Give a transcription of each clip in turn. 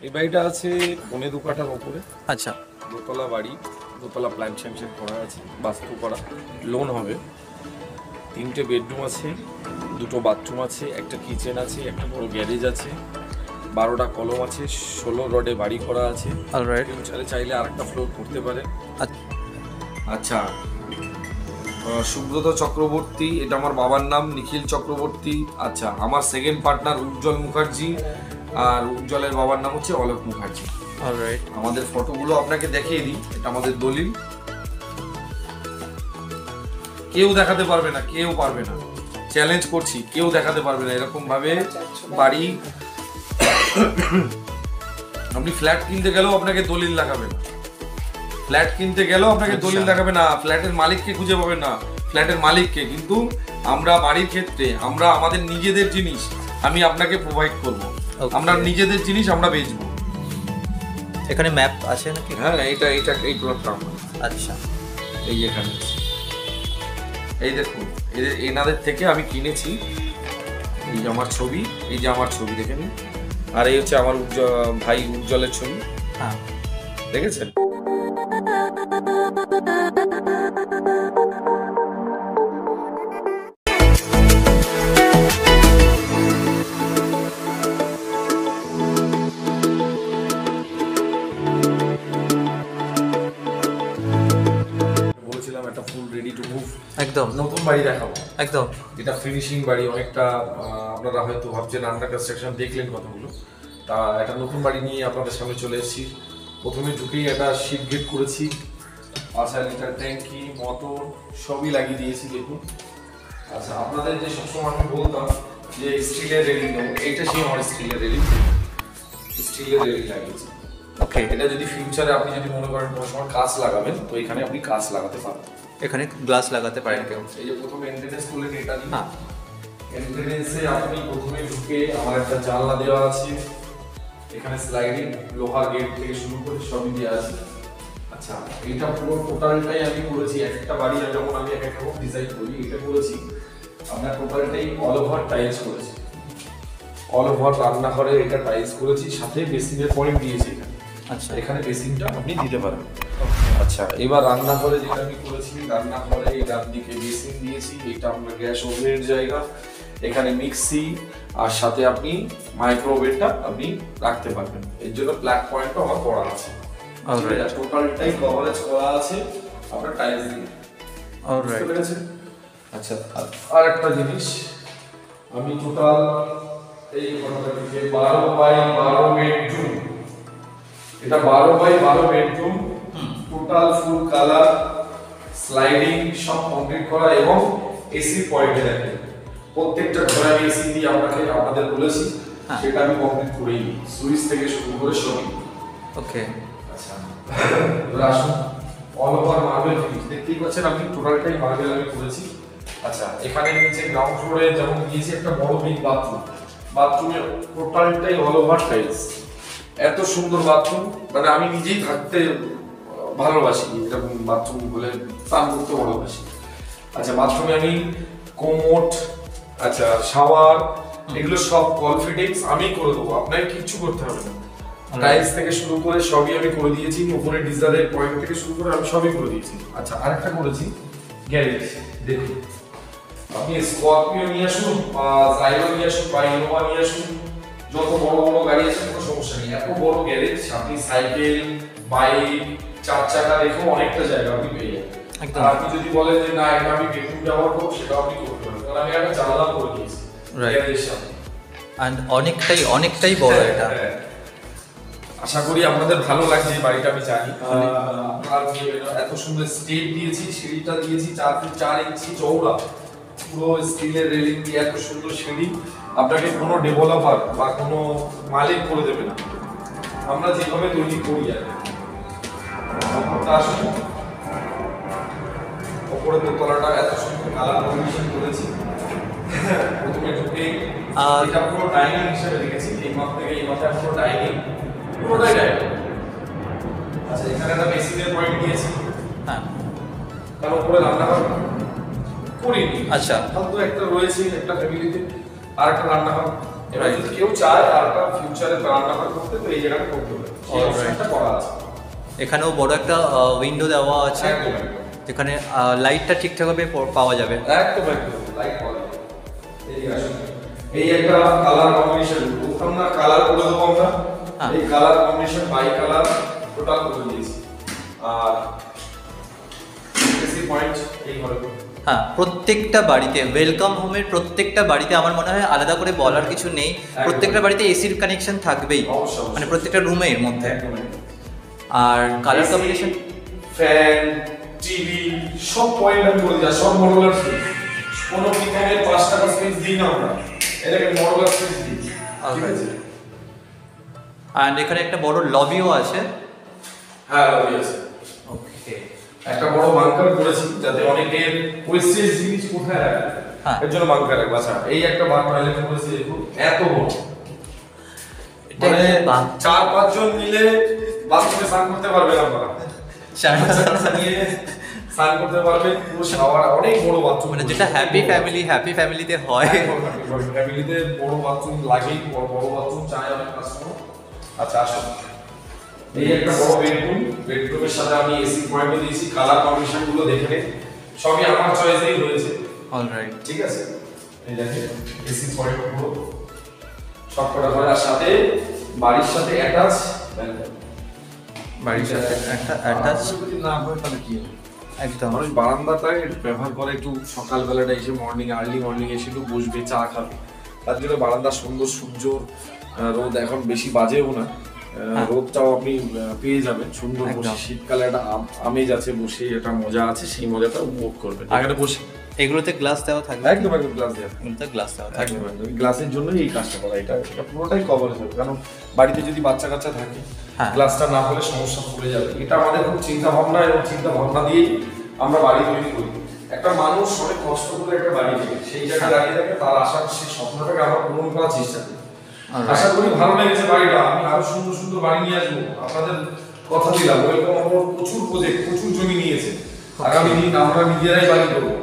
এই বাড়িটা আছে পৌনে 2 কাঠার ওপরে। আচ্ছা, দোতলা বাড়ি, দোতলা প্ল্যান স্যাংশন করা আছে, বাস্তু করা, লোন হবে। 3টে বেডরুম আছে, 2টো বাথরুম আছে, একটা কিচেন আছে, একটা বড় গ্যারেজ আছে, 12টা কলম আছে, 16 রডে বাড়ি করা আছে। অলরাইট। চাইলে আরেকটা ফ্লোর করতে পারেন। আচ্ছা, আচ্ছা, সুব্রত চক্রবর্তী, এটা আমার বাবার নাম, নিখিল চক্রবর্তী। আচ্ছা, আমার সেকেন্ড পার্টনার উজ্জ্বল মুখার্জি, আর উজ্জ্বলের বাবার নাম হচ্ছে অলোক মুখার্জি। অলরাইট। আমাদের ফটোগুলো আপনাকে দেখিয়ে দিই, এটা আমাদের দলিল। কেউ দেখাতে পারবে না, কেউ পারবে না, চ্যালেঞ্জ করছি, কেউ দেখাতে পারবে না এরকম ভাবে বাড়ি। আপনি ফ্ল্যাট কিনতে গেলেও আপনাকে দলিল দেখাবে না, ফ্ল্যাট কিনতে গেলেও আপনাকে দলিল দেখাবে না, ফ্ল্যাটের মালিককে খুঁজে পাবেন না, ফ্ল্যাটের মালিককে। কিন্তু আমরা বাড়ির ক্ষেত্রে আমরা আমাদের নিজেদের জিনিস আমি আপনাকে প্রোভাইড করব, আমরা নিজেদের জিনিস আমরা বেচবো। এখানে ম্যাপ আছে নাকি? হ্যাঁ, এইটা এইটা এই প্লটটা আমার। আচ্ছা, এই এখানে এই দেখুন, এনাদের থেকে আমি কিনেছি। এই যে আমার ছবি, এই যে আমার ছবি দেখে নিন, আর এই হচ্ছে আমার ভাই উজ্জ্বলের ছবি। হ্যাঁ, দেখেছেন? বলেছিলাম একটা ফুল রেডি টু মুভ একদম নতুন বাড়ি দেখাবো। একদম। এটা ফিনিশিং বাড়ি, অনেকটা আপনারা হয়তো ভাবছেন আন্ডার কনস্ট্রাকশন, দেখলেন কতগুলো। তা একটা নতুন বাড়ি নিয়ে আপনাদের সামনে চলে এসেছি। প্রথমে ঢুকেই একটা শিপ গেট করেছি, 5 লিটার ট্যাঙ্কি, মোটর সবই লাগিয়ে দিয়েছি, দেখুন। আচ্ছা, আপনাদের যে সবসময় আমি বলতাম যে স্টিলের রেলিং নেব, এইটা সেই আমার স্টিলের রেলিং, স্টিলের রেলিং লাগিয়েছি। ওকে, এটা যদি ফিউচারে আপনি যদি মনে করেন কোনো সময় কাঁচ লাগাবেন, তো এখানে আপনি কাঁচ লাগাতে পারবেন। এখানে গ্লাস লাগাতে পারেন কেউ? এই যে প্রথমে এন্ট্রেন্স করলেন, এটা দিন। হ্যাঁ, এন্ট্রেন্সে আপনি প্রথমে ঢুকে আমার একটা জানলা দেওয়া আছে, এখানে স্লাইডিং লোহার গেট থেকে শুরু করে সবই দেওয়া আছে। আচ্ছা, এটা পুরো টোটালটাই আমি করেছি, একটা বাড়ি যখন আমি এক রকম ডিজাইন করি, এটা করেছি আপনার টোটালটাই অল ওভার টাইলস করেছি, অল ওভার রান্নাঘরে এটা টাইলস করেছি, সাথে বেসিনের পয়েন্ট দিয়েছি এখানে। আচ্ছা, এখানে বেসিনটা আপনি দিতে পারবেন। আচ্ছা, এবার রান্নাঘরে যেটা আমি করেছি, রান্নাঘরে এই ডান দিকে বেসিন দিয়েছি, এটা আপনার গ্যাস ওভেনের জায়গা, এখানে মিক্সি, আর সাথে আপনি মাইক্রোওয়েভটা আপনি রাখতে পারবেন। এর জন্য প্লাগ পয়েন্টও আমার করা আছে। অলরাইট, টোটালটাই কভারেজ করা আছে আপনার টাইলস দিয়ে। অলরাইট, বুঝতে পেরেছেন? আচ্ছা, আর একটা জিনিস, আমি টোটাল এই ঘরটাকে 12x12 বেডরুম, এটা 12x12 bedroom, total full colour sliding সব কমপ্লিট করা, এবং এসি পয়েন্টে দেখেন প্রত্যেকটা ঘরে আমি এসি দিয়ে আপনাদের বলেছি, সেটা আমি কমপ্লিট করেই, সুইচ থেকে শুরু করে সবই। ওকে। আচ্ছা, এবার আসুন, অল ওভার মার্বেল ফিনিশ দেখতেই পাচ্ছেন আপনি, টোটালটাই মার্বেল আমি করেছি। আচ্ছা, এখানে নিচে গ্রাউন্ড ফ্লোরে যেমন দিয়েছি একটা বড় বিগ বাথরুম, বাথরুমের টোটালটাই অল ওভার টাইলস। এত সুন্দর বাথরুম, মানে আমি নিজেই থাকতে ভালোবাসি, এরকম বাথরুম বলে স্নান করতে ভালোবাসি। আচ্ছা, বাথরুমে আমি কোমোড, আচ্ছা শাওয়ার, এগুলো সব কল ফিটিংস আমি করে দেবো, আপনাকে কিচ্ছু করতে হবে না। টাইলস থেকে শুরু করে সবই আমি করে দিয়েছি, উপরে ডিজারের পয়েন্ট থেকে শুরু করে আমি সবই করে দিয়েছি। আচ্ছা, আরেকটা করেছি গ্যারেজ, দেখুন আপনি স্করপিও নিয়ে আসুন, বা জাইলো নিয়ে আসুন, বা ইনোভা নিয়ে আসুন, যত বড় বড় গাড়ি আছে কোনো সমস্যা নেই, এত বড় গ্যারেজ। আপনি সাইকেল, বাইক, 4 চাকা রেখেও অনেকটা জায়গা আপনি পেয়ে যাবেন। আর আপনি যদি বলেন যে না এটা আমি বেডরুম ব্যবহার করবো, সেটা আপনি করতে পারেন, কারণ আমি একটা জানলা করে দিয়েছি গ্যারেজের সাথে। এন্ড অনেকটাই বড় এটা। আশা করি আপনাদের ভালো লাগছে এই বাড়িটা, আমি জানি। আর এত সুন্দর স্টেপ দিয়েছি, সিঁড়িটা দিয়েছি 4 ফিট 4 ইঞ্চি চওড়া, পুরো স্টিলের রেলিং দিয়ে এত সুন্দর সিঁড়ি। আপনাকে কোনো ডেভেলপার বা কোনো মালিক করে দেবে না, আমরা যেভাবে তৈরি করি আর আসুন। ওপরে দোতলাটা এত সুন্দর কালার কম্বিনেশন করেছি। প্রথমে ঢুকে এটা পুরো ডাইনিং হিসেবে রেখেছি, এই মাপ থেকে এই মাপটা পুরো ডাইনিং, পুরোটাই ডাইনিং। আচ্ছা, এখানে একটা বেসিনের পয়েন্ট দিয়েছি, হ্যাঁ, তার উপরে রান্নাঘর করিনি। আচ্ছা, ফালতু একটা রয়েছে একটা ফ্যামিলিতে, আর একটা রান্নাঘর এবার যদি কেউ চায় আর একটা ফিউচারে রান্নাটা করতে, তো এই জায়গাটা করতে হবে, সেই অপশনটা করা আছে। এখানেও বড় একটা উইন্ডো দেওয়া আছে, একদম যেখানে লাইটটা ঠিকঠাকভাবে পাওয়া যাবে। একদম লাইট পাওয়া যাবে। এই একটা কালার কম্বিনেশন, বলতাম না কালার করে দেবো আমরা, এই colour combination by colour total করে দিয়েছি। আর এসি পয়েন্ট এই ঘরে, হ্যাঁ, প্রত্যেকটা বাড়িতে ওয়েলকাম হোমের প্রত্যেকটা বাড়িতে আমার মনে হয় আলাদা করে বলার কিছু নেই, প্রত্যেকটা বাড়িতে এসির কানেকশন থাকবেই, মানে প্রত্যেকটা রুমের মধ্যে। আর কালার কম্বিনেশন, ফ্যান, টিভি সব পয়েন্ট আমি বলে দিই, সব মডুলার সুইচ, কোনো পিকনের 5 টাকা সুইচ দিই না আমরা, এটাকে মডুলার সুইচ দিই, ঠিক আছে। আর এখানে একটা বড় লবিও আছে। হ্যাঁ লবি আছে, ওকে। একটা বড় বাংকার করেছি যাতে অনেকের ওয়েস্টেজ জিনিস কোথায় রাখে, এর জন্য বাংকার রাখবো। আচ্ছা এই একটা টয়লেট করেছি, দেখুন এত বড়, মানে 4-5 জন মিলে বাথরুমে স্নান করতে পারবেন আপনারা, স্নান করতে পারবেন, পুরো শাওয়ার, অনেক বড় বাথরুম, মানে যেটা হ্যাপি ফ্যামিলিতে হয়, ফ্যামিলিতে বড় বাথরুম লাগেই, বড় বাথরুম চাই অনেক কাস্টমার। আচ্ছা আসুন, এই একটা বড় বেডরুম, বেডরুমের সাথে আমি এসি পয়েন্টও দিয়েছি, কালার কম্বিনেশন গুলো দেখে নিন, সবই আমার চয়েসেই হয়েছে। অলরাইট, ঠিক আছে, এই দেখেন এসি পয়েন্ট গুলো সব কটা ঘরে, আর সাথে বাড়ির সাথে অ্যাটাচ ব্যালকনি, বাড়ির সাথে একটা অ্যাটাচ, যদি না হয় তাহলে কি হবে, একদম। মানুষ বারান্দাটায় ব্যবহার করে, একটু সকালবেলাটা এসে আর্লি মর্নিং এসে একটু বসবে, চা খাবে, তার জন্য বারান্দা সুন্দর, সূর্য রোদ এখন বেশি বাজেও না, রোদটাও আপনি পেয়ে যাবেন সুন্দর, বসে শীতকালে একটা আমেজ আছে, বসে একটা মজা আছে, সেই মজাটা উপভোগ করবেন এখানে বসে। এগুলোতে গ্লাস দেওয়া থাকবে, একদম গ্লাস দেওয়া, এগুলোতে গ্লাস দেওয়া থাকবে, একদম গ্লাসের জন্যই এই কাজটা করা, এটা পুরোটাই কভারেজ হবে, কারণ বাড়িতে যদি বাচ্চা কাচ্চা থাকে গ্লাসটা না হলে সমস্যা পড়ে যাবে। এটা আমাদের খুব চিন্তা ভাবনা, এবং চিন্তা ভাবনা দিয়েই আমরা বাড়ি তৈরি করি। একটা মানুষ অনেক কষ্ট করে একটা বাড়ি থেকে সেই জায়গায় দাঁড়িয়ে থাকে, তার আশার সেই স্বপ্নটাকে আমরা পূরণ করার চেষ্টা করি। আশা করি ভালো লেগেছে বাড়িটা, আমি আরো সুন্দর সুন্দর বাড়ি নিয়ে আসবো, আপনাদের কথা দিলাম। ওয়েলকাম হোম প্রচুর প্রজেক্ট, প্রচুর জমি নিয়েছে, আগামী দিন আমরা নিজেরাই বাড়ি করবো।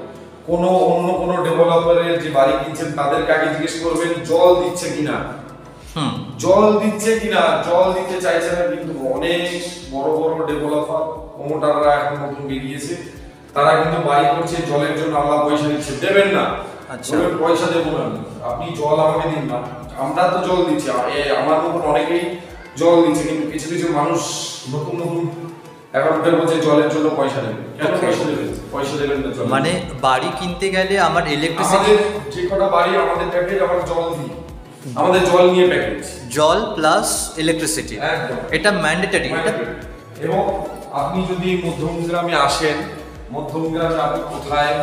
অন্য কোনো ডেভেলপারের যে বাড়ি কিনছেন তাদেরকে আগে জিজ্ঞেস করবেন জল দিচ্ছে কিনা, জল দিতে চাইছে না, কিন্তু অনেক বড় বড় ডেভেলপার প্রমোটাররা এখন নতুন বেরিয়েছে, তারা কিন্তু বাড়ি করছে জলের জন্য, আল্লাহ পয়সা দিচ্ছে, দেবেন না, পয়সা দেবো না, আপনি জল আমাকে দিন না, আমরা তো জল দিচ্ছি, আমার মতন অনেকেই জল দিচ্ছে, কিন্তু কিছু কিছু মানুষ নতুন এখন উঠে বলছে জলের জন্য পয়সা দেবেন, কেন পয়সা দেবেন না? মানে বাড়ি কিনতে গেলে আমার ইলেকট্রিসিটি, যে কটা বাড়ি আমাদের প্যাকেজ, আমার জল দিই, আমাদের জল নিয়ে প্যাকেজ, জল প্লাস ইলেকট্রিসিটি, এটা ম্যান্ডেটরি। এবং আপনি যদি মধ্যমগ্রামে আসেন, মধ্যমগ্রামে আপনি কোথায়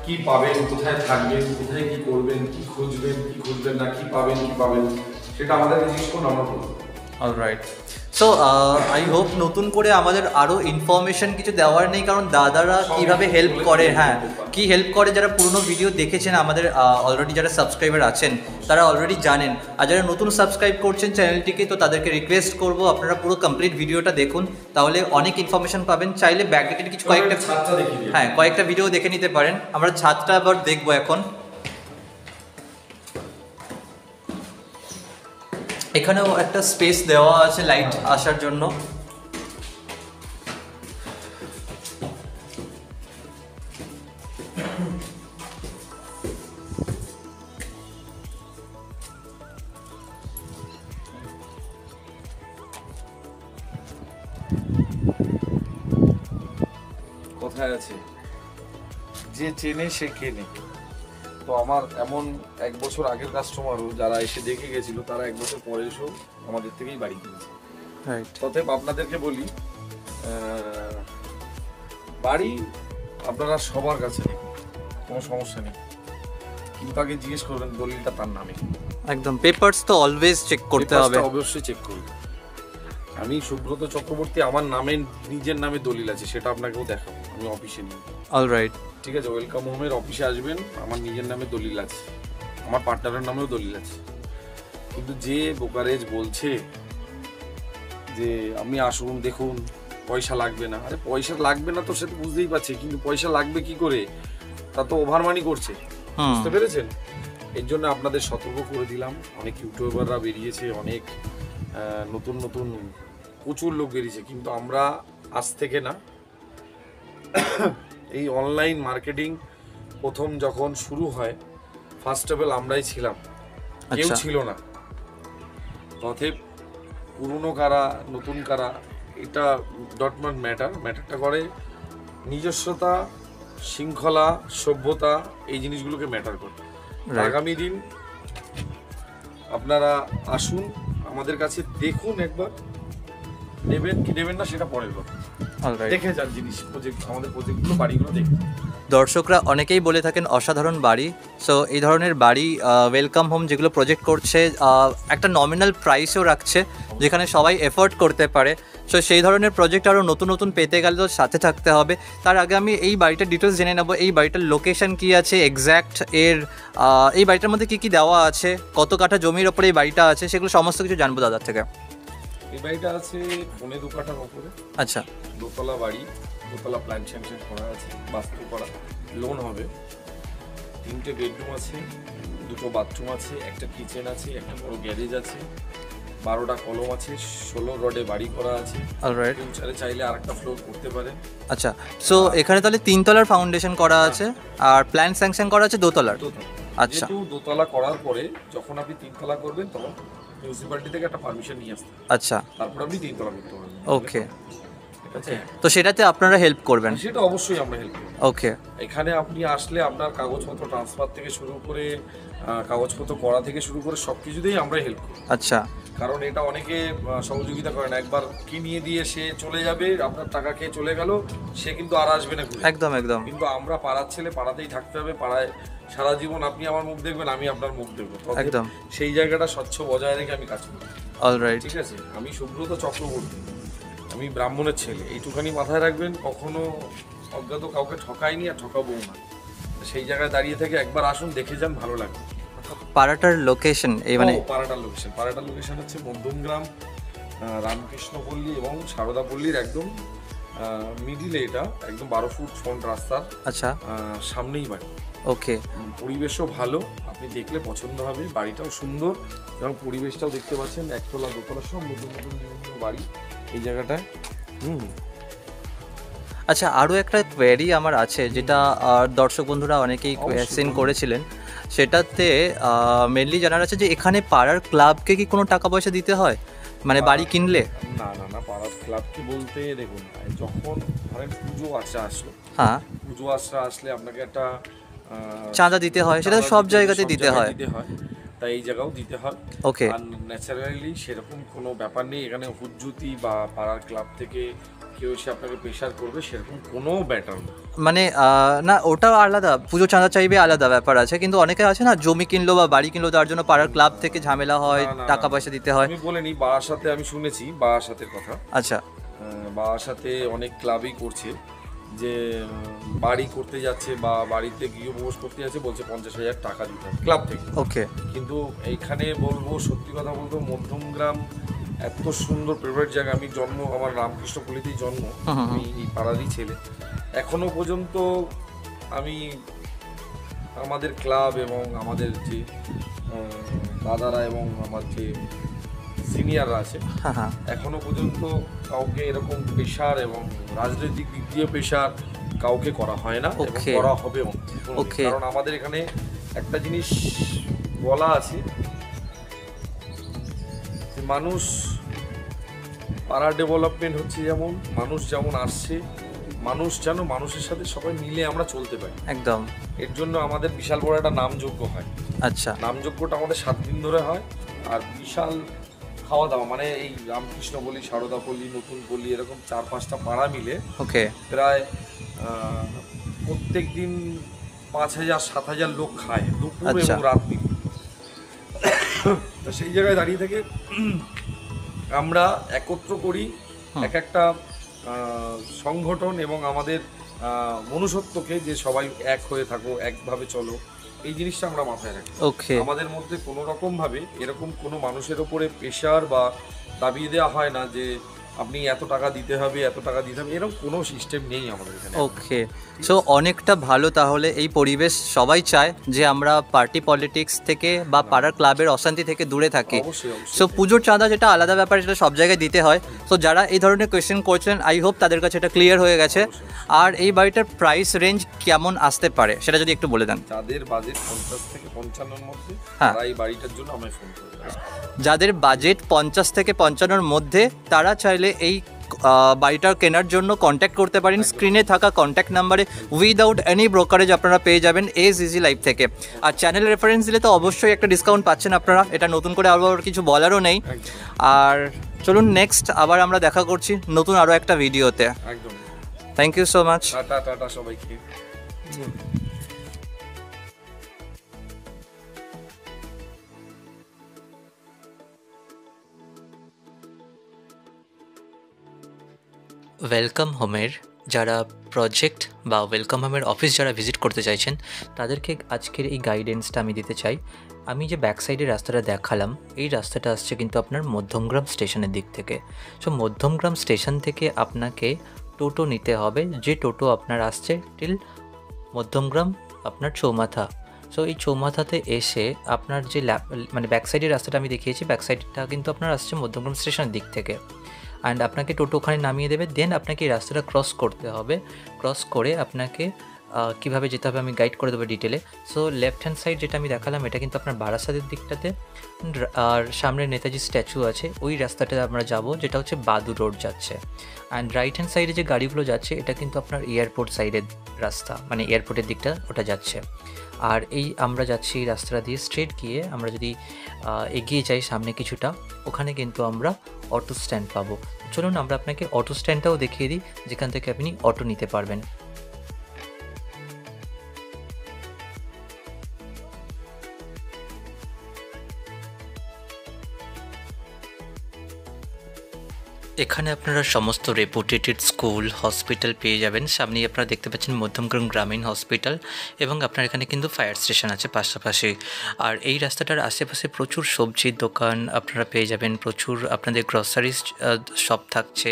কি পাবেন, কোথায় থাকবেন, কোথায় কি করবেন, কি খুঁজবেন না, কি পাবেন সেটা আমাদেরকে জিজ্ঞেস করুন, আমরা বলবো। অলরাইট, সো আই হোপ নতুন করে আমাদের আরও ইনফরমেশন কিছু দেওয়ার নেই, কারণ দাদারা কীভাবে হেল্প করে, কি হেল্প করে, যারা পুরনো ভিডিও দেখেছেন আমাদের অলরেডি, যারা সাবস্ক্রাইবার আছেন তারা অলরেডি জানেন, আর যারা নতুন সাবস্ক্রাইব করছেন চ্যানেলটিকে, তো তাদেরকে রিকোয়েস্ট করব আপনারা পুরো কমপ্লিট ভিডিওটা দেখুন, তাহলে অনেক ইনফরমেশন পাবেন। চাইলে ব্যাকডেটেড কিছু কয়েকটা ভিডিও দেখে নিতে পারেন। আমরা ছাদটা আবার দেখবো এখন। এখানেও একটা স্পেস দেওয়া আছে লাইট আসার জন্য। কোথায় আছে যে চেনে সে কেনে, তো আমার এমন 1 বছর আগের কাস্টমারও যারা এসে দেখে গেছিল, তারা 1 বছর পরে এসেও আমাদের থেকেই বাড়ি কিনেছে। তথাপি আপনাদেরকে বলি, বাড়ি আপনারা সবার কাছে নেই, কোনো সমস্যা নেই, কিন্তু আগে জিজ্ঞেস করবেন দলিলটা তার নামে। একদম, পেপারস তো অলওয়েজ চেক করতে হবে, অবশ্যই চেক করুন। আমি সুব্রত চক্রবর্তী, আমার নামে নিজের নামে দলিল আছে, সেটা আপনাকেও দেখাবো, আমি অফিসে নিই। অলরাইট, ঠিক আছে, ওয়েলকাম হোমের অফিসে আসবেন, আমার নিজের নামে দলিল আছে, আমার পার্টনারের নামেও দলিল আছে। কিন্তু যে ব্রোকারেজ বলছে যে আপনি আসুন দেখুন পয়সা লাগবে না, আরে পয়সা লাগবে না তো সে তো বুঝতেই পারছে, কিন্তু পয়সা লাগবে কি করে, তা তো ওভার মানি করছে, বুঝতে পেরেছেন? এর জন্য আপনাদের সতর্ক করে দিলাম। অনেক ইউটিউবাররা বেরিয়েছে, অনেক নতুন নতুন প্রচুর লোক বেরিয়েছে, কিন্তু আমরা আজ থেকে না, এই অনলাইন মার্কেটিং প্রথম যখন শুরু হয় ফার্স্ট অফ অল আমরাই ছিলাম, কেউ ছিল না। অতএব পুরনো কারা নতুন কারা এটা ডট নট ম্যাটারটা করে নিজস্বতা, শৃঙ্খলা, সভ্যতা, এই জিনিসগুলোকে ম্যাটার করে। আগামী দিন আপনারা আসুন আমাদের কাছে, দেখুন একবার, নেবেন কি নেবেন না সেটা পরের কথা, দেখে যান জিনিস, প্রজেক্ট, আমাদের প্রজেক্টগুলো, বাড়িগুলো দেখে। দর্শকরা অনেকেই বলে থাকেন অসাধারণ বাড়ি। সো এই ধরনের বাড়ি ওয়েলকাম হোম যেগুলো প্রজেক্ট করছে একটা নমিনাল প্রাইসও রাখছে, যেখানে সবাই এফোর্ড করতে পারে। সো সেই ধরনের প্রজেক্ট আরও নতুন নতুন পেতে গেলে তো সাথে থাকতে হবে। তার আগে আমি এই বাড়িটার ডিটেলস জেনে নেব। এই বাড়িটার লোকেশন কী আছে এক্স্যাক্ট, এই বাড়িটার মধ্যে কী কী দেওয়া আছে, কত কাঠা জমির ওপরে এই বাড়িটা আছে, সেগুলো সমস্ত কিছু জানবো দাদার থেকে। এই বাড়িটা আছে 2.5 কাঠার ওপরে। আচ্ছা, দোতলা বাড়ি, দোতলা প্ল্যান স্যাংশন করা আছে, বাস্তু করা, লোন হবে। 3টে বেডরুম আছে, 2টো বাথরুম আছে, একটা কিচেন আছে, একটা বড় গ্যারেজ আছে, 12টা কলম আছে, 16 রডে বাড়ি করা আছে। অলরাইট। ফিউচারে চাইলে আরেকটা ফ্লোর করতে পারেন। আচ্ছা, সো এখানে তাহলে 3 তলার ফাউন্ডেশন করা আছে আর প্ল্যান স্যাংশন করা আছে 2 তলার। আচ্ছা, যেহেতু দোতলা করার পরে যখন আপনি 3 তলা করবেন তখন মিউনিসিপ্যালিটি থেকে একটা পারমিশন নিয়ে আসতে, আচ্ছা, তারপর আপনি 3 তলা করতে পারবেন। ওকে। তো সেটাতে আপনারা হেল্প করবেন? সেটা অবশ্যই আমরা হেল্প করব। ওকে। এখানে আপনি আসলে আপনার কাগজপত্র ট্রান্সফার থেকে শুরু করে কাগজপত্র করা থেকে শুরু করে সব কিছুতেই আমরা হেল্প করি। আচ্ছা, কারণ এটা অনেকে সহযোগিতা করে না, একবার কিনিয়ে দিয়ে সে চলে যাবে, আপনার টাকা খেয়ে চলে গেল, সে কিন্তু আর আসবে না ঘুরে। একদম একদম। কিন্তু আমরা পাড়ার ছেলে, পাড়াতেই থাকতে হবে, পাড়ায় সারা জীবন আপনি আমার মুখ দেখবেন, আমি আপনার মুখ দেখবো, একদম সেই জায়গাটা স্বচ্ছ বজায় রেখে আমি কাজ করি। অলরাইট। ঠিক আছে, আমি সুব্রত চক্রবর্তী, আমি ব্রাহ্মণের ছেলে, এইটুখানি মাথায় রাখবেন। কখনো অজ্ঞাত কাউকে ঠকাইনি আর ঠকাবো না। সেই জায়গায় দাঁড়িয়ে থেকে একবার আসুন, দেখে যান, ভালো লাগবে। পাড়াটার লোকেশন এই মানে পাড়াটার লোকেশন হচ্ছে মধ্যমগ্রাম, রামকৃষ্ণপল্লী এবং সারদাপল্লীর একদম মিডিলে, এটা একদম 12 ফুট ফ্রন্ট রাস্তার আচ্ছা সামনেই বাড়ি। ওকে। পরিবেশও ভালো, আপনি দেখলে পছন্দ হবে, বাড়িটাও সুন্দর এবং পরিবেশটাও দেখতে পাচ্ছেন, একতলা দোতলা সব নতুন নতুন বিভিন্ন বাড়ি এই জায়গাটায়। আচ্ছা, আরও একটা কোয়েরি আমার আছে, যেটা দর্শক বন্ধুরা অনেকেই কোয়েশ্চেন করেছিলেন। সেটাতে মেনলি জানার আছে যে এখানে পাড়ার ক্লাবকে কি কোনো টাকা পয়সা দিতে হয়, মানে বাড়ি কিনলে? না না না, পাড়ার ক্লাবকে বলতে দেখুন, যখন ধরেন পুজো আশ্রা আসলো, হ্যাঁ, পুজো আশ্রা আসলে আপনাকে একটা চাঁদা দিতে হয়, সেটা সব জায়গাতে দিতে হয়, তাই এই জায়গাও দিতে হয়। ওকে। আর ন্যাচারালি সেরকম কোনো ব্যাপার নেই এখানে, হুজ্জুতি বা পাড়ার ক্লাব থেকে কেউ এসে আপনাকে প্রেশার করবে সেরকম কোনো ব্যাটার নেই। মানে না, ওটাও আলাদা, পুজো চাঁদা চাইবে আলাদা ব্যাপার আছে, কিন্তু অনেকে আছে না জমি কিনলো বা বাড়ি কিনলো, তার জন্য পাড়ার ক্লাব থেকে ঝামেলা হয়, টাকা পয়সা দিতে হয়। আমি বলিনি, বারাসাতে আমি শুনেছি বারাসাতের কথা। আচ্ছা, বারাসাতে অনেক ক্লাবই করছে যে বাড়ি করতে যাচ্ছে বা বাড়িতে গৃহপ্রবেশ করতে যাচ্ছে, বলছে 50,000 টাকা দিতে হবে ক্লাব থেকে। ওকে। কিন্তু এইখানে বলবো, সত্যি কথা বলবো, মধ্যমগ্রাম এত সুন্দর ফেভারিট জায়গা। আমি জন্ম, আমার রামকৃষ্ণপল্লীতেই জন্ম, আমি এই পাড়ারই ছেলে। এখনো পর্যন্ত আমি আমাদের ক্লাব এবং আমাদের যে দাদারা এবং আমার যে সিনিয়ররা আছে, এখনো পর্যন্ত কাউকে এরকম প্রেশার এবং রাজনৈতিক দিক দিয়ে প্রেশার কাউকে করা হয় না, এবং করা হবেও। কারণ আমাদের এখানে একটা জিনিস বলা আছে যে মানুষ, পাড়া ডেভেলপমেন্ট হচ্ছে যেমন মানুষ যেমন আসছে, মানুষ যেন মানুষের সাথে সবাই মিলে আমরা চলতে পারি। একদম। এর জন্য আমাদের বিশাল বড় একটা নামযজ্ঞ হয়। আচ্ছা, নামযজ্ঞটা আমাদের 7 দিন ধরে হয়, আর বিশাল খাওয়া দাওয়া, মানে এই রামকৃষ্ণপল্লী, সারদাপল্লী, নতুন পল্লী, এরকম 4-5টা পাড়া মিলে ওকে, প্রায় প্রত্যেক দিন 5,000-7,000 লোক খায় দুপুর এবং রাত মিলে। তো সেই জায়গায় দাঁড়িয়ে থেকে আমরা একত্র করি এক একটা সংগঠন এবং আমাদের মনুষ্যত্বকে, যে সবাই এক হয়ে থাকো, একভাবে চলো, এই জিনিসটা আমরা মাথায় রাখি। ওকে। আমাদের মধ্যে কোনো রকম ভাবে এরকম কোনো মানুষের ওপরে প্রেশার বা দাবি দেওয়া হয় না যে আপনি এত টাকা দিতে হবে এরকম কোনো সিস্টেম নেই আমাদের এখানে। ওকে, সো অনেকটা ভালো। তাহলে এই পরিবেশ সবাই চায় যে আমরা পার্টি পলিটিক্স থেকে বা পাড়ার ক্লাবের অশান্তি থেকে দূরে থাকি। অবশ্যই সো পুজোর চাঁদা যেটা আলাদা ব্যাপার, সেটা সব জায়গায় দিতে হয়। সো যারা এই ধরনের কোয়েশ্চেন করছেন, আই হোপ তাদের কাছে এটা ক্লিয়ার হয়ে গেছে। আর এই বাড়িটার প্রাইস রেঞ্জ কেমন আসতে পারে সেটা যদি একটু বলে দেন। যাদের বাজেট 50 থেকে 55 মধ্যে, হ্যাঁ, তারা এই বাড়িটার জন্য আমায় ফোন করবে। যাদের বাজেট 50 থেকে 55 মধ্যে, তারা চাইলে এই বাড়িটা কেনার জন্য কন্ট্যাক্ট করতে পারেন। স্ক্রিনে থাকা কন্ট্যাক্ট নাম্বারে উইদাউট এনি ব্রোকারেজ আপনারা পেয়ে যাবেন এজ ইজি লাইফ থেকে। আর চ্যানেল রেফারেন্স দিলে তো অবশ্যই একটা ডিসকাউন্ট পাচ্ছেন আপনারা, এটা নতুন করে আবার কিছু বলারও নেই। আর চলুন নেক্সট আবার আমরা দেখা করছি নতুন আরও একটা ভিডিওতে। একদম, thank you so much. Ta ta সবাইকে। ওয়েলকাম হোমের যারা প্রজেক্ট বা ওয়েলকাম হোমের অফিস যারা ভিজিট করতে চাইছেন, তাদেরকে আজকের এই গাইডেন্সটা আমি দিতে চাই। আমি যে ব্যাক সাইডের রাস্তাটা দেখালাম, এই রাস্তাটা আসছে কিন্তু আপনার মধ্যমগ্রাম স্টেশনের দিক থেকে। সো মধ্যমগ্রাম স্টেশন থেকে আপনাকে টোটো নিতে হবে, যে টোটো আপনার আসছে টিল মধ্যমগ্রাম আপনার চৌমাথা। সো এই চৌমাথাতে এসে আপনার যে মানে ব্যাক সাইডের রাস্তাটা আমি দেখিয়েছি, ব্যাক সাইডটা কিন্তু আপনার আসছে মধ্যমগ্রাম স্টেশনের দিক থেকে। অ্যান্ড আপনাকে টোটো ওখানে নামিয়ে দেবে। দেন আপনাকে এই রাস্তাটা ক্রস করতে হবে। ক্রস করে আপনাকে কীভাবে যেতে হবে আমি গাইড করে দেবো ডিটেলে। সো লেফট হ্যান্ড সাইড যেটা আমি দেখালাম, এটা কিন্তু আপনার বারাসাতের দিকটাতে। আর সামনে নেতাজি স্ট্যাচু আছে, ওই রাস্তাটাতে আমরা যাব, যেটা হচ্ছে বাদু রোড যাচ্ছে। অ্যান্ড রাইট হ্যান্ড সাইডে যে গাড়িগুলো যাচ্ছে, এটা কিন্তু আপনার এয়ারপোর্ট সাইডের রাস্তা, মানে এয়ারপোর্টের দিকটা ওটা যাচ্ছে। আর এই আমরা যাচ্ছি এই রাস্তাটা দিয়ে স্ট্রেট গিয়ে আমরা যদি এগিয়ে যাই সামনে কিছুটা, ওখানে কিন্তু আমরা অটো স্ট্যান্ড পাবো। চলুন আমরা আপনাকে অটো স্ট্যান্ডটাও দেখিয়ে দিই, যেখান থেকে আপনি অটো নিতে পারবেন। এখানে আপনারা সমস্ত রেপুটেটেড স্কুল, হসপিটাল পেয়ে যাবেন। সামনেই আপনারা দেখতে পাচ্ছেন মধ্যমগ্রাম গ্রামীণ হসপিটাল, এবং আপনার এখানে কিন্তু ফায়ার স্টেশন আছে পাশাপাশি। আর এই রাস্তাটার আশেপাশে প্রচুর সবজির দোকান আপনারা পেয়ে যাবেন, প্রচুর আপনাদের গ্রসারিজ শপ থাকছে।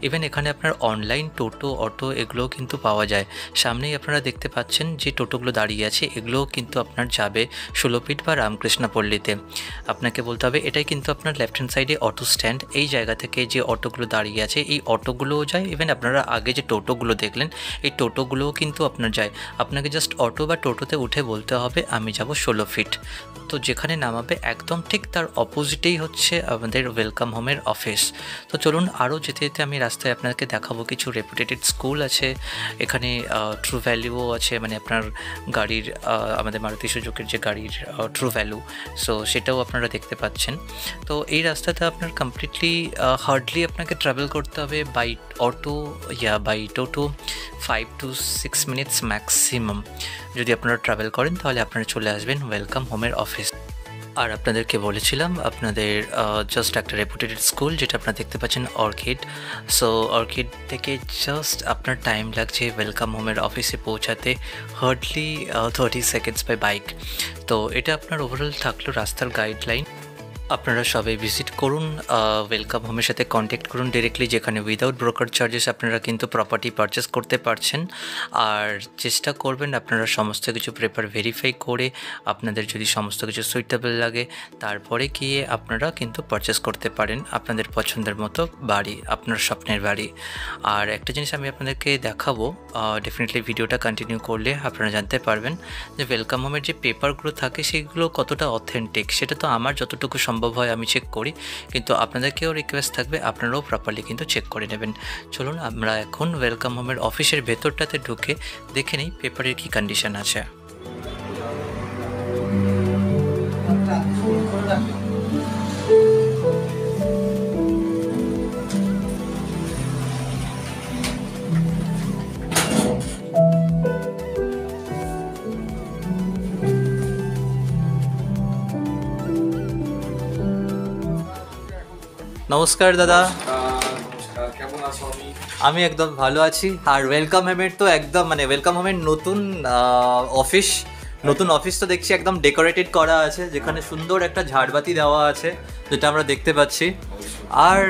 ইভেন এখানে আপনার অনলাইন টোটো, অটো এগুলোও কিন্তু পাওয়া যায়। সামনেই আপনারা দেখতে পাচ্ছেন যে টোটোগুলো দাঁড়িয়ে আছে, এগুলোও কিন্তু আপনার যাবে 16 ফিট বা রামকৃষ্ণপল্লীতে। আপনাকে বলতে হবে এটাই কিন্তু আপনার লেফট হ্যান্ড সাইডে অটো স্ট্যান্ড। এই জায়গা থেকে যে অটোগুলো দাঁড়িয়ে আছে, এই অটোগুলোও যায়। ইভেন আপনারা আগে যে টোটোগুলো দেখলেন, এই টোটোগুলোও কিন্তু আপনার যায়। আপনাকে জাস্ট অটো বা টোটোতে উঠে বলতে হবে আমি যাব 16 ফিট। তো যেখানে নামাবে একদম ঠিক তার অপোজিটেই হচ্ছে আমাদের ওয়েলকাম হোমের অফিস। তো চলুন আরও যেতে যেতে আমি রাস্তায় আপনাকে দেখাবো কিছু রেপুটেটেড স্কুল আছে এখানে, ট্রু ভ্যালুও আছে, মানে আপনার গাড়ির আমাদের মারুতি সুজুকির যে গাড়ির ট্রু ভ্যালু, সো সেটাও আপনারা দেখতে পাচ্ছেন। তো এই রাস্তাটা আপনার কমপ্লিটলি হার্ডলি আপনাকে ট্রাভেল করতে হবে বাই অটো ইয়া বাই টোটো 5 to 6 মিনিটস ম্যাক্সিমাম। যদি আপনারা ট্রাভেল করেন তাহলে আপনারা চলে আসবেন ওয়েলকাম হোমের অফিস। আর আপনাদেরকে বলেছিলাম আপনাদের জাস্ট একটা রেপুটেটেড স্কুল, যেটা আপনারা দেখতে পাচ্ছেন অর্কিড। সো অর্কিড থেকে জাস্ট আপনার টাইম লাগছে ওয়েলকাম হোমের অফিসে পৌঁছাতে হার্ডলি 30 সেকেন্ডস বাই বাইক। তো এটা আপনার ওভারঅল থাকলো রাস্তার গাইডলাইন। আপনারা সবাই ভিজিট করুন, ওয়েলকাম হোমের সাথে কন্ট্যাক্ট করুন ডিরেক্টলি, যেখানে উইদাউট ব্রোকার চার্জেস আপনারা কিন্তু প্রপার্টি পারচেস করতে পারছেন। আর চেষ্টা করবেন আপনারা সমস্ত কিছু পেপার ভেরিফাই করে, আপনাদের যদি সমস্ত কিছু সুইটেবল লাগে, তারপরে গিয়ে আপনারা কিন্তু পারচেস করতে পারেন আপনাদের পছন্দের মতো বাড়ি, আপনার স্বপ্নের বাড়ি। আর একটা জিনিস আমি আপনাদেরকে দেখাবো, ডেফিনেটলি ভিডিওটা কন্টিনিউ করলে আপনারা জানতে পারবেন যে ওয়েলকাম হোমের যে পেপারগুলো থাকে সেগুলো কতটা অথেন্টিক। সেটা তো আমার যতটুকু সম্ভব হয় আমি চেক করি, কিন্তু আপনাদেরকেও রিকোয়েস্ট থাকবে আপনারাও প্রপারলি কিন্তু চেক করে নেবেন। চলুন আমরা এখন ওয়েলকাম হোমের অফিসের ভেতরটাতে ঢুকে দেখে নিই পেপারের কী কন্ডিশন আছে। নমস্কার দাদা। নমস্কার, কেমন আছো? আমি একদম ভালো আছি। আর ওয়েলকাম হোমের তো একদম মানে ওয়েলকাম হোমের নতুন অফিস তো দেখছি একদম ডেকোরেটেড করা আছে, যেখানে সুন্দর একটা ঝাড়বাতি দেওয়া আছে যেটা আমরা দেখতে পাচ্ছি। আর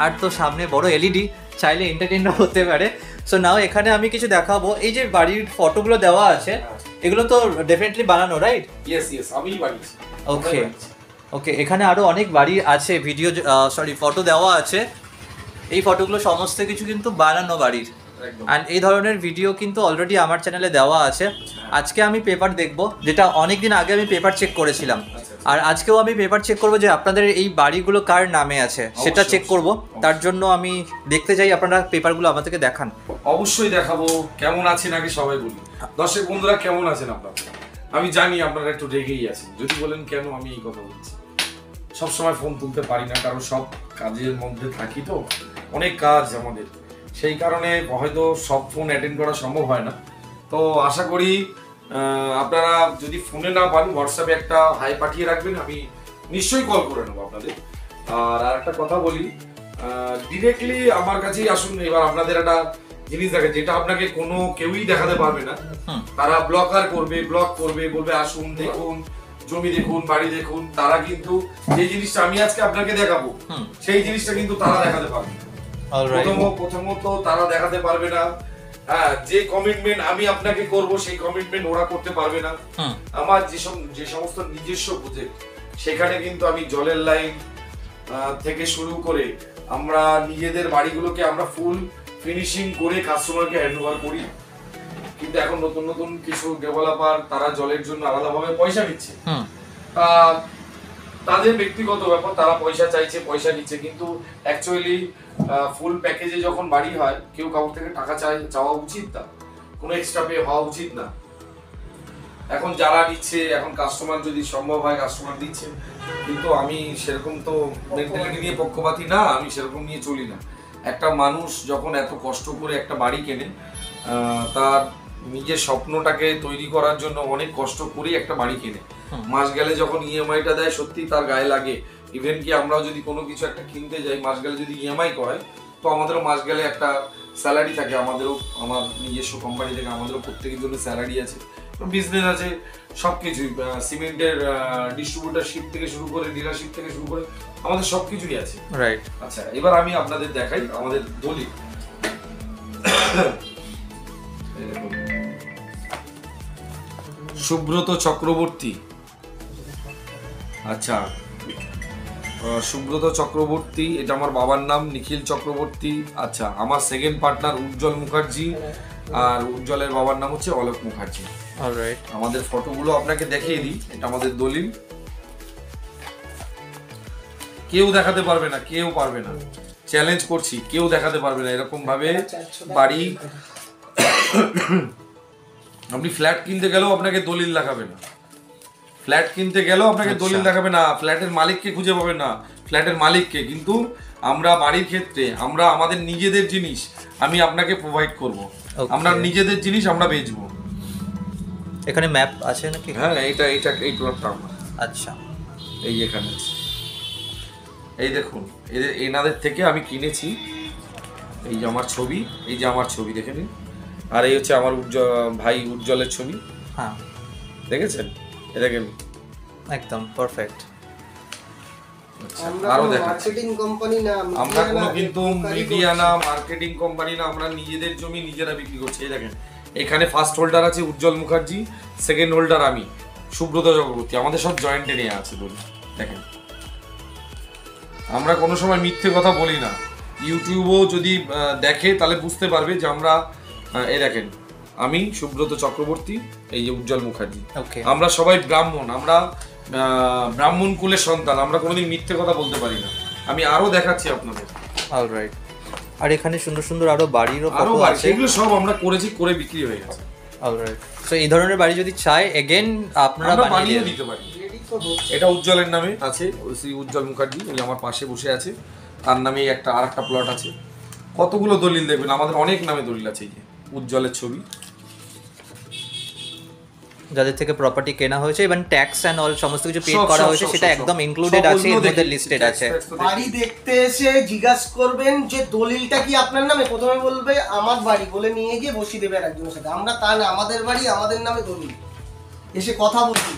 আর তো সামনে বড় এলইডি, চাইলে এন্টারটেইনও হতে পারে। সো নাও এখানে আমি কিছু দেখাবো। এই যে বাড়ির ফটোগুলো দেওয়া আছে, এগুলো তো ডেফিনেটলি বানানো, রাইট? ইয়েস আমিই বানিয়েছি। ওকে ওকে, এখানে আরো অনেক বাড়ি আছে, ভিডিও ফটো দেওয়া আছে। এই ফটোগুলো সমস্ত কিছু কিন্তু বানানো বাড়ির। অ্যান্ড এই ধরনের ভিডিও কিন্তু অলরেডি আমার চ্যানেলে দেওয়া আছে। আজকে আমি পেপার দেখব, যেটা অনেক দিন আগে আমি পেপার চেক করেছিলাম, আর আজকেও আমি পেপার চেক করব যে আপনাদের এই বাড়িগুলো কার নামে আছে সেটা চেক করব। তার জন্য আমি দেখতে চাই আপনারা পেপারগুলো আমাদেরকে দেখান। অবশ্যই দেখাবো। কেমন আছেন আগে সবাই বলি। দর্শক বন্ধুরা কেমন আছেন আপনারা? আমি জানি আপনারা একটু রেগেই আছেন। যদি বলেন কেন আমি এই কথা বলছি, সবসময় ফোন তুলতে পারি না, কারণ সব কাজের মধ্যে থাকি, তো অনেক কাজ আমাদের, সেই কারণে হয়তো সব ফোন অ্যাটেন্ড করা সম্ভব হয় না। তো আশা করি আপনারা যদি ফোনে না পান, হোয়াটসঅ্যাপে একটা হাই পাঠিয়ে রাখবেন, আমি নিশ্চয়ই কল করে নেবো আপনাদের। আর একটা কথা বলি, ডিরেক্টলি আমার কাছেই আসুন। এবার আপনাদের একটা জিনিস দেখে, যেটা আপনাকে কোনো কেউই দেখাতে পারবে না। তারা ব্লক করবে, বলবে আসুন দেখুন, জমি দেখুন, বাড়ি দেখুন। তারা কিন্তু যে জিনিসটা আমি আজকে আপনাকে দেখাবো, সেই জিনিসটা কিন্তু তারা দেখাতে পারবে না। প্রথমত তারা দেখাতে পারবে না। হ্যাঁ, যে কমিটমেন্ট আমি আপনাকে করব, সেই কমিটমেন্ট ওরা করতে পারবে না। আমার যে সমস্ত নিজস্ব প্রজেক্ট, সেখানে কিন্তু আমি জলের লাইন থেকে শুরু করে আমরা নিজেদের বাড়িগুলোকে আমরা ফুল ফিনিশিং করে কাস্টমারকে হ্যান্ডওভার করি। কিন্তু এখন নতুন নতুন কিছু ডেভেলপার তারা জলের জন্য আলাদাভাবে পয়সা নিচ্ছে। তাদের ব্যক্তিগত ব্যাপার, তারা পয়সা চাইছে, পয়সা নিচ্ছে, কিন্তু অ্যাকচুয়ালি ফুল প্যাকেজে যখন বাড়ি হয়, কেউ কারোর থেকে টাকা চাওয়া উচিত না, কোনো এক্সট্রা পে হওয়া উচিত না। এখন যারা নিচ্ছে, এখন কাস্টমার যদি সম্ভব হয় কাস্টমার দিচ্ছে, কিন্তু আমি সেরকম তো মেন্টালিটি নিয়ে পক্ষপাতী না, আমি সেরকম নিয়ে চলি না। একটা মানুষ যখন এত কষ্ট করে একটা বাড়ি কেনে, তার নিজের স্বপ্নটাকে তৈরি করার জন্য অনেক কষ্ট করেই একটা বাড়ি কেনে। মাস গেলে যখন ইএমআইটা দেয়, সত্যি তার গায়ে লাগে। ইভেন কি আমরাও যদি কোনো কিছু একটা কিনতে যাই, মাস গেলে যদি ইএমআই করায়, তো আমাদেরও মাস গেলে একটা স্যালারি থাকে। আমাদেরও, আমার নিজস্ব কোম্পানি থেকে আমাদেরও প্রত্যেকের জন্য স্যালারি আছে, বিজনেস আছে, সব কিছুই। সিমেন্টের ডিস্ট্রিবিউটারশিপ থেকে শুরু করে, ডিলারশিপ থেকে শুরু করে, আমাদের সব কিছুই আছে। রাইট। আচ্ছা, এবার আমি আপনাদের দেখাই আমাদের দলিল। সুব্রত চক্রবর্তী। আচ্ছা, সুব্রত চক্রবর্তী, এটা আমার বাবার নাম, নিখিল চক্রবর্তী। আচ্ছা, আমার সেকেন্ড পার্টনার উজ্জ্বল মুখার্জি, আর উজ্জ্বলের বাবার নাম হচ্ছে অলোক মুখার্জি। অলরাইট, আমাদের ফটোগুলো আপনাকে দেখিয়ে দিই। এটা আমাদের দলিল। কেউ দেখাতে পারবে না, কেউ পারবে না, চ্যালেঞ্জ করছি, কেউ দেখাতে পারবে না এরকম ভাবে বাড়ি। আপনি ফ্ল্যাট কিনতে গেলেও আপনাকে দলিল দেখাবে না, ফ্ল্যাট কিনতে গেলেও আপনাকে দলিল দেখাবে না, ফ্ল্যাটের মালিককে খুঁজে পাবে না, ফ্ল্যাটের মালিককে। কিন্তু আমরা বাড়ির ক্ষেত্রে আমরা আমাদের নিজেদের জিনিস আমি আপনাকে প্রোভাইড করব, আমরা নিজেদের জিনিস আমরা বেচবো। এখানে ম্যাপ আছে নাকি? হ্যাঁ, এই প্লটটা আমার। আচ্ছা, এই এখানে আছে, এই দেখুন, এনাদের থেকে আমি কিনেছি। এই যে আমার ছবি, এই যে আমার ছবি দেখে নিন। আর এই হচ্ছে আমার ভাই উজ্জ্বলের ছবি। হ্যাঁ, দেখেছেন? এ দেখেন, একদম পারফেক্ট। আরো দেখেন, মার্কেটিং কোম্পানি না, আমরা কোনো কিন্তু মিডিয়া না, মার্কেটিং কোম্পানি না, আমরা নিজেদের জমি নিজেরা বিক্রি করছি। এই দেখেন, এখানে ফার্স্ট হোল্ডার আছে উজ্জ্বল মুখার্জি, সেকেন্ড হোল্ডার আমি সুব্রত চক্রবর্তী। আমাদের সব জয়েন্টে নিয়ে আছে বলি। দেখেন, আমরা কোনো সময় মিথ্যে কথা বলি না। ইউটিউবও যদি দেখে তাহলে বুঝতে পারবে যে আমরা, এই দেখেন, আমি সুব্রত চক্রবর্তী, এই যে উজ্জ্বল মুখার্জি। আমরা সবাই ব্রাহ্মণ, আমরা ব্রাহ্মণ কুলের সন্তান, আমরা কোনোদিন মিথ্যে কথা বলতে পারি না। আমি আরো দেখাচ্ছি আপনাদের। অলরাইট, আর এখানে সুন্দর সুন্দর আরো বাড়িরও ফটো আছে, এগুলো সব আমরা করেছি, করে বিক্রি হয়ে গেছে। অলরাইট, সো এই ধরনের বাড়ি যদি চাই এগেইন আপনারা বানিয়ে দিতে পারি। এটা উজ্জ্বলের নামে আছে, শ্রী উজ্জ্বল মুখার্জি, এই আমার পাশে বসে আছে, তার নামে আরেকটা প্লট আছে। কতগুলো দলিল দেখবেন, আমাদের অনেক নামে দলিল আছে। এই যে উজ্জ্বলের ছবি, যাদের থেকে প্রপার্টি কেনা হয়েছে এবং ট্যাক্স এন্ড অল সমস্ত কিছু পে করা হয়েছে, সেটা একদম ইনক্লুডেড আছে, এর মধ্যে লিস্টেড আছে। বাড়ি দেখতে এসে জিজ্ঞাসা করবেন যে দলিলটা কি আপনার নামে, প্রথমে বলবে আমার বাড়ি বলে নিয়ে গিয়ে বসিয়ে দেবে একজনের সাথে। আমরা তা না, আমাদের বাড়ি আমাদের নামে দলিল, এসে কথা বলছি।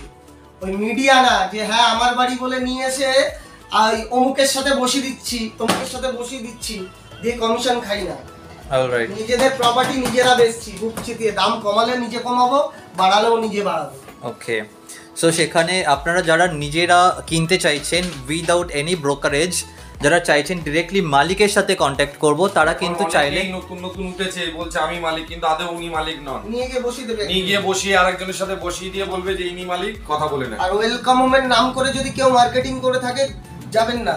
ওই মিডিয়া না যে হ্যাঁ আমার বাড়ি বলে নিয়ে এসে অমুকের সাথে বসিয়ে দিচ্ছি, তমুকের সাথে বসিয়ে দিচ্ছি, দিয়ে কমিশন খাই না। অলরাইট। নিজেদের প্রপার্টি নিজেরা বেচছি, বুক চিতিয়ে, দাম কমালে নিজে কমাবো, বাড়ালেও নিজে বাড়াবো। ওকে, সো সেখানে আপনারা যারা নিজেরা কিনতে চাইছেন উইদাউট এনি ব্রোকারেজ, যারা চাইছেন ডিরেক্টলি মালিকের সাথে কন্ট্যাক্ট করব, তারা কিন্তু চাইলে নতুন নতুন উঠেছে বলছে আমি মালিক, কিন্তু আদৌ উনি মালিক নন। নিয়ে গিয়ে বসিয়ে দেবে, নিয়ে গিয়ে বসিয়ে আরেকজনের সাথে বসিয়ে দিয়ে বলবে যে ইনি মালিক, কথা বলে না। আর ওয়েলকাম হোমের নাম করে যদি কেউ মার্কেটিং করে থাকে যাবেন না।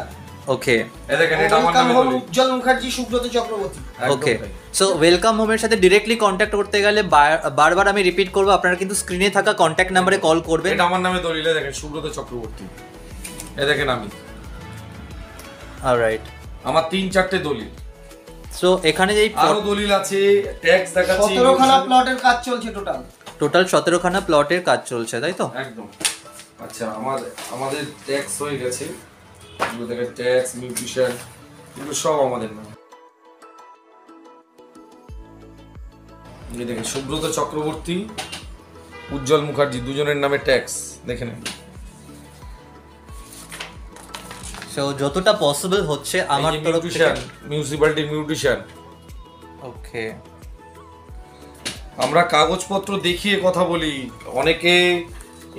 ওকে, দেখেন এটা আমার নামে দলিল। উজ্জ্বল মুখার্জি, সুব্রত চক্রবর্তী। ওকে, সো ওয়েলকাম হোমের সাথে ডিরেক্টলি কন্ট্যাক্ট করতে গেলে বারবার আমি রিপিট করবো, আপনারা কিন্তু স্ক্রিনে থাকা কন্ট্যাক্ট নাম্বারে কল করবেন। এটা আমার নামে দলিলে দেখেন সুব্রত চক্রবর্তী, দেখেন আমি, অলরাইট, আমার 3-4টে দলিল। সো এখানে যেই আরো দলিল আছে, ট্যাক্স দেখাচ্ছি, 17খানা প্লটের কাজ চলছে টোটাল 17খানা প্লটের কাজ চলছে, তাই তো? একদম। আচ্ছা, আমাদের ট্যাক্স হয়ে গেছে, এগুলো দেখেন ট্যাক্স, মিউটেশন, এগুলো সব আমাদের নাম। এই দেখেন সুব্রত চক্রবর্তী, উজ্জ্বল মুখার্জি, দুজনের নামে ট্যাক্স, দেখেন। সো যতটা পসিবল হচ্ছে আমার তরফ থেকে। Municipality mutation. ওকে, আমরা কাগজপত্র দেখিয়ে কথা বলি, অনেকে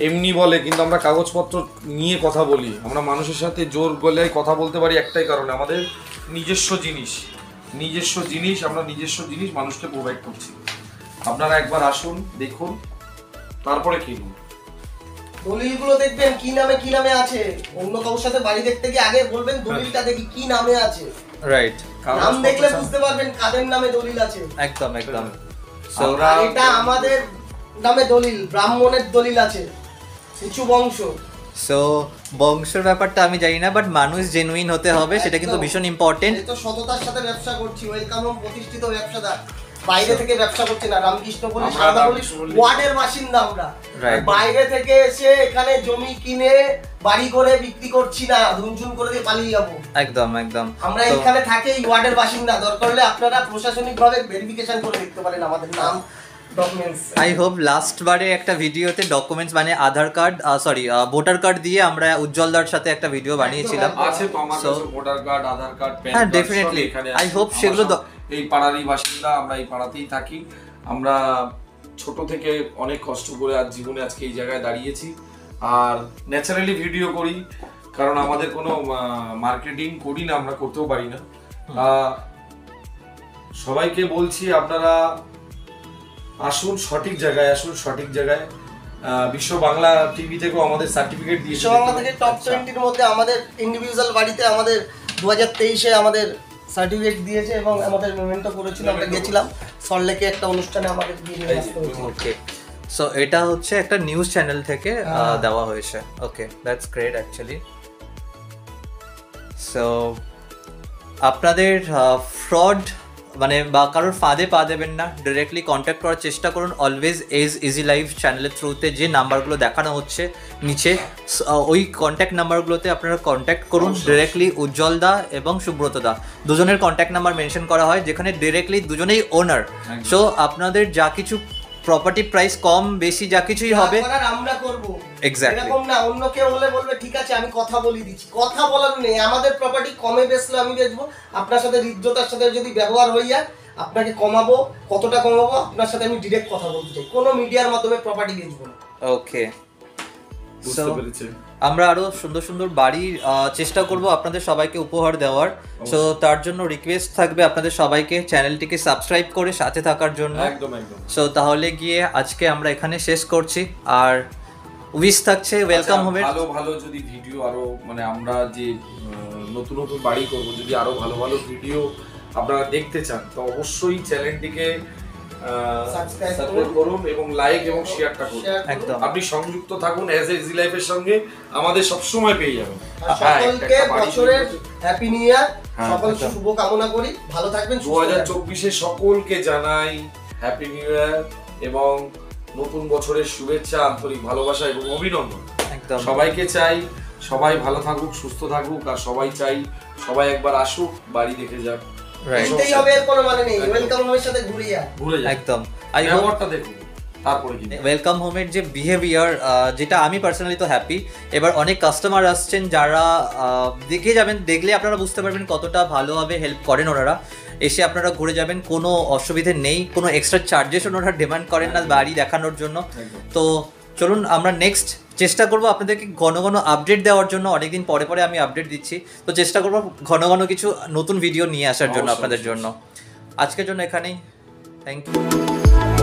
এমনি বলে, কিন্তু আমরা কাগজপত্র নিয়ে কথা বলি। আমরা মানুষের সাথে জোর গলায় কথা বলতে পারি একটাই কারণে, আমাদের নিজস্ব জিনিস আমরা নিজস্ব জিনিস মানুষকে প্রোভাইড করছি। আপনারা একবার আসুন, দেখুন, তারপরে কিনুন। দলিলগুলো দেখবেন কি নামে আছে। অন্য কারোর সাথে বাড়ি দেখতে গিয়ে আগে বলবেন দলিলটা দেখি কি নামে আছে। রাইট, নাম দেখলে বুঝতে পারবেন কাদের নামে দলিল আছে। একদম একদম। সো এটা আমাদের নামে দলিল, ব্রাহ্মণের দলিল আছে, উঁচু বংশ। সো বংশের ব্যাপারটা আমি জানি না, বাট মানুষ জেনুইন হতে হবে, সেটা কিন্তু ভীষণ ইম্পর্টেন্ট। এই তো সততার সাথে ব্যবসা করছি, ওয়েলকাম হোম প্রতিষ্ঠিত ব্যবসাদার, বাইরে থেকে ব্যবসা করছে না। রামকৃষ্ণ বলি, সারদা বলি, ওয়ার্ডের বাসিন্দা আমরা। বাইরে থেকে এসে এখানে জমি কিনে বাড়ি করে বিক্রি করছি না, ধুমঝুম করে দিয়ে পালিয়ে যাবো। একদম একদম। আমরা এখানে থাকি, এই ওয়ার্ডের বাসিন্দা। দরকার হলে আপনারা প্রশাসনিকভাবে ভেরিফিকেশন করে দেখতে পারেন আমাদের নাম, ডকুমেন্টস। আই হোপ লাস্ট বারে একটা ভিডিওতে ডকুমেন্টস মানে আধার কার্ড, ভোটার কার্ড দিয়ে আমরা উজ্জ্বলদার সাথে একটা ভিডিও বানিয়েছিলাম। আছে তো আমার কাছে ভোটার কার্ড, আধার কার্ড, প্যান কার্ড। হ্যাঁ, ডেফিনেটলি। আই হোপ সেগুলো এই পাড়ারই বাসিন্দা, আমরা এই পাড়াতেই থাকি। আমরা ছোট থেকে অনেক কষ্ট করে আজ জীবনে আজকে এই জায়গায় দাঁড়িয়েছি। আর ন্যাচারালি ভিডিও করি, কারণ আমাদের কোনো মার্কেটিং করি না, আমরা করতেও পারি না। সবাইকে বলছি আপনারা আসুন, সঠিক জায়গায় আসুন, সঠিক জায়গায়। বিশ্ব বাংলা টিভি থেকেও আমাদের সার্টিফিকেট দিয়েছে। বিশ্ব বাংলা থেকে টপ 20 এর মধ্যে আমাদের ইন্ডিভিজুয়াল বাড়িতে আমাদের 2023-এ আমাদের সার্টিফিকেট দিয়েছে এবং আমাদের মেমেন্টো করেছিল। আমরা গেছিলাম সল্টলেকে একটা অনুষ্ঠানে, আমাদের দিয়ে আসতে হয়েছে। ওকে, সো এটা হচ্ছে একটা নিউজ চ্যানেল থেকে দেওয়া হয়েছে। ওকে, দ্যাটস গ্রেট অ্যাকচুয়ালি। সো আপনাদের ফ্রড মানে বা কারোর ফাঁদে পা দেবেন না, ডিরেক্টলি কন্ট্যাক্ট করার চেষ্টা করুন। অলওয়েজ ইজি লাইফ চ্যানেলের থ্রুতে যে নাম্বারগুলো দেখানো হচ্ছে নিচে, ওই কন্ট্যাক্ট নাম্বারগুলোতে আপনারা কন্ট্যাক্ট করুন ডিরেক্টলি। উজ্জ্বল দা এবং সুব্রত দা দুজনের কন্ট্যাক্ট নাম্বার মেনশন করা হয়, যেখানে ডিরেক্টলি দুজনেই ওনার। সো আপনাদের যা কিছু প্রপার্টি প্রাইস কম বেশি যা কিছুই হবে আমরা করব। এক্স্যাক্টলি, এরকম না অন্য কেউ হলে বলবে ঠিক আছে আমি কথা বলি দিচ্ছি। কথা বলার নেই, আমাদের প্রপার্টি কমে বেচলে আমি বেচবো। আপনার সাথে হৃদ্যতার সাথে যদি ব্যবহার হয়ে যায়, আপনাকে কমাবো, কতটা কমাবো আপনার সাথে আমি ডিরেক্ট কথা বলতে চাই। কোনো মিডিয়ার মাধ্যমে প্রপার্টি বেচবো না। ওকে, বুঝতে পেরেছি। আমরা আরো সুন্দর সুন্দর বাড়ি চেষ্টা করব আপনাদের সবাইকে উপহার দেওয়ার। সো তার জন্য রিকোয়েস্ট থাকবে আপনাদের সবাইকে চ্যানেলটিকে সাবস্ক্রাইব করে সাথে থাকার জন্য। একদম একদম। সো তাহলে গিয়ে আজকে আমরা এখানে শেষ করছি। আর উইশ থাকছে ওয়েলকাম হোমের ভালো ভালো যদি ভিডিও আরো মানে আমরা যে নতুন নতুন বাড়ি করব, যদি আরো ভালো ভালো ভিডিও আপনারা দেখতে চান তো অবশ্যই চ্যানেলটিকে সাবস্ক্রাইব করুন এবং লাইক এবং শেয়ারটা করুন। একদম, আপনি সংযুক্ত থাকুন এজ ইজি লাইফের সঙ্গে, আমাদের সব সময় পেয়ে যাবেন। সকলকে বছরের হ্যাপি নিউ ইয়ার, সকল শুভ কামনা করি, ভালো থাকবেন। 2024-এ সকলকে জানাই হ্যাপি নিউ ইয়ার এবং নতুন বছরের শুভেচ্ছা, আন্তরিক ভালোবাসা এবং অভিনন্দন। একদম, সবাইকে চাই সবাই ভালো থাকুক, সুস্থ থাকুক, আর সবাই চাই সবাই একবার আসুক, বাড়ি দেখে যাক। এটাই হবে, এর কোনো মানে নেই। ওয়েলকাম হোমের সাথে ঘুরে যা। একদম। ব্যবহারটা দেখুন। তারপরে কি ওয়েলকাম হোমের যে বিহেভিয়ার, যেটা আমি পার্সোনালি তো হ্যাপি। এবার অনেক কাস্টমার আসছেন যারা দেখে যাবেন, দেখলে আপনারা বুঝতে পারবেন কতটা ভালোভাবে হেল্প করেন ওনারা। এসে আপনারা ঘুরে যাবেন, কোনো অসুবিধে নেই, কোনো এক্সট্রা চার্জেস ওনারা ডিমান্ড করেন না বাড়ি দেখানোর জন্য। তো চলুন আমরা নেক্সট চেষ্টা করবো আপনাদেরকে ঘন ঘন আপডেট দেওয়ার জন্য। অনেকদিন পরে পরে আমি আপডেট দিচ্ছি, তো চেষ্টা করবো ঘন ঘন কিছু নতুন ভিডিও নিয়ে আসার জন্য আপনাদের জন্য। আজকের জন্য এখানেই, থ্যাংক ইউ।